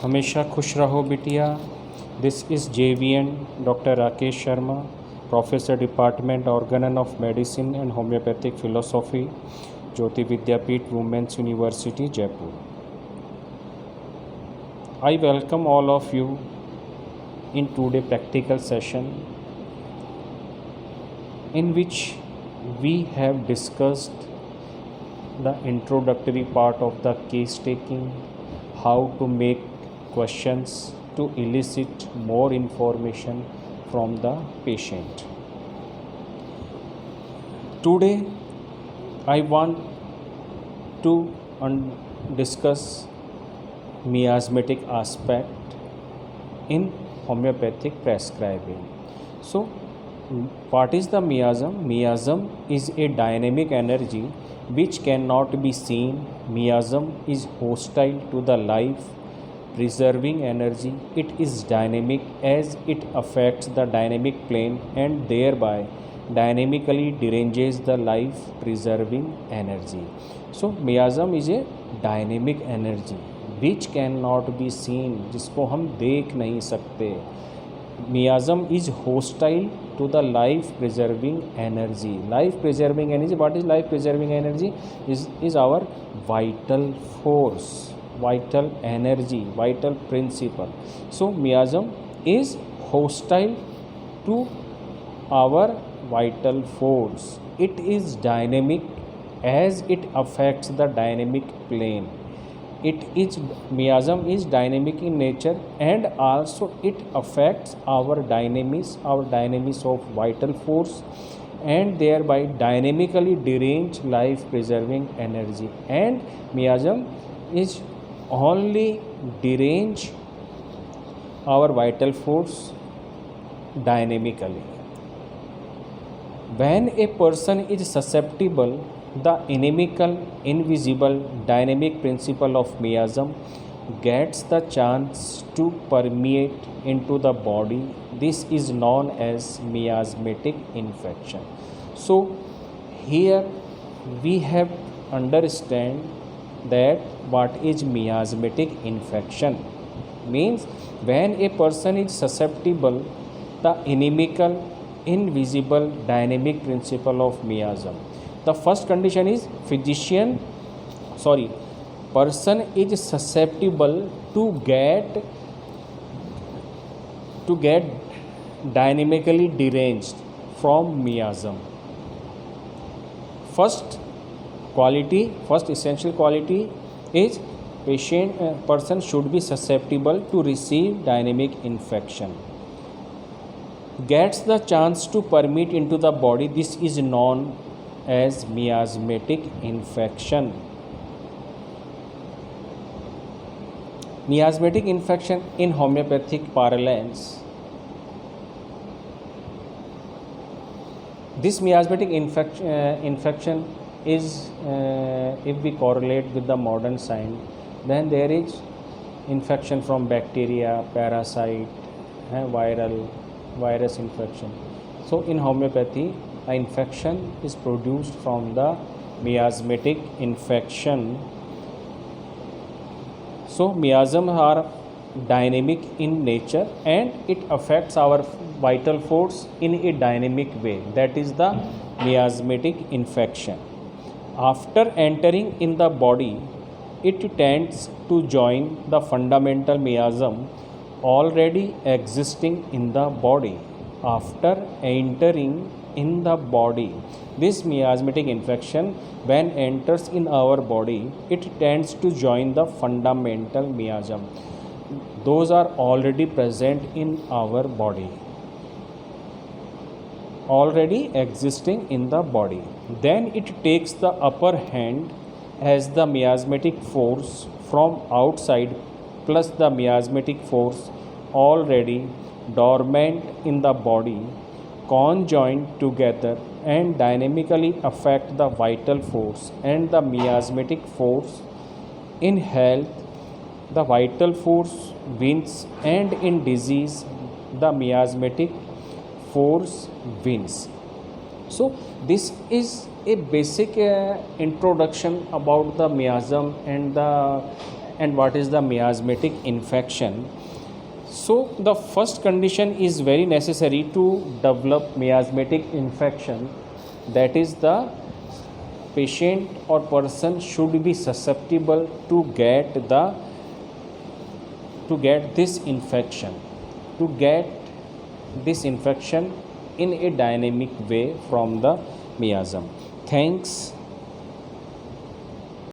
हमेशा खुश रहो बिटिया। This is JVN doctor Rakesh Sharma, professor department organ of medicine and homoeopathic philosophy, Jyoti Vidyapeeth women's university Jaipur. I welcome all of you in today's practical session in which we have discussed the introductory part of the case taking, how to make questions to elicit more information from the patient. Today I want to discuss miasmatic aspect in homeopathic prescribing. So what is the miasm? Miasm is a dynamic energy which cannot be seen. Miasm is hostile to the life preserving energy. It is dynamic as it affects the dynamic plane and thereby dynamically deranges the life preserving energy. So miasm is a dynamic energy which cannot be seen, जिसको हम देख नहीं सकते. Miasm is hostile to the life preserving energy. Life preserving energy, what is life preserving energy? Is our vital force, vital energy, vital principle. So miasm is hostile to our vital force. It is dynamic as it affects the dynamic plane. Miasm is dynamic in nature and also it affects our dynamics of vital force and thereby dynamically derange life preserving energy. And miasm is only derange our vital force dynamically. When a person is susceptible, the inimical, invisible, dynamic principle of miasm gets the chance to permeate into the body. This is known as miasmatic infection. So here we have understand that what is miasmatic infection means. When a person is susceptible, the inimical, invisible, dynamic principle of miasm. The first condition is person is susceptible to get dynamically deranged from miasm. First essential quality is person should be susceptible to receive dynamic infection. Gets the chance to permeate into the body. This is known as miasmatic infection. Miasmatic infection in homeopathic parlance. This miasmatic infection is, if we correlate with the modern science, then there is infection from bacteria, parasite, virus infection. So in homeopathy, an infection is produced from the miasmatic infection. So miasms are dynamic in nature and it affects our vital force in a dynamic way. That is the miasmatic infection. After entering in the body, it tends to join the fundamental miasm already existing in the body. After entering in the body, this miasmatic infection, when enters in our body, it tends to join the fundamental miasm. Those are already present in our body, already existing in the body. Then it takes the upper hand as the miasmatic force from outside plus the miasmatic force already dormant in the body conjoined together and dynamically affect the vital force and the miasmatic force. In health, the vital force wins, and in disease, the miasmatic force wins. So this is a basic introduction about the miasm and the and what is the miasmatic infection. So the first condition is very necessary to develop miasmatic infection, that is the patient or person should be susceptible to get this infection, to get this infection in a dynamic way from the miasm. Thanks.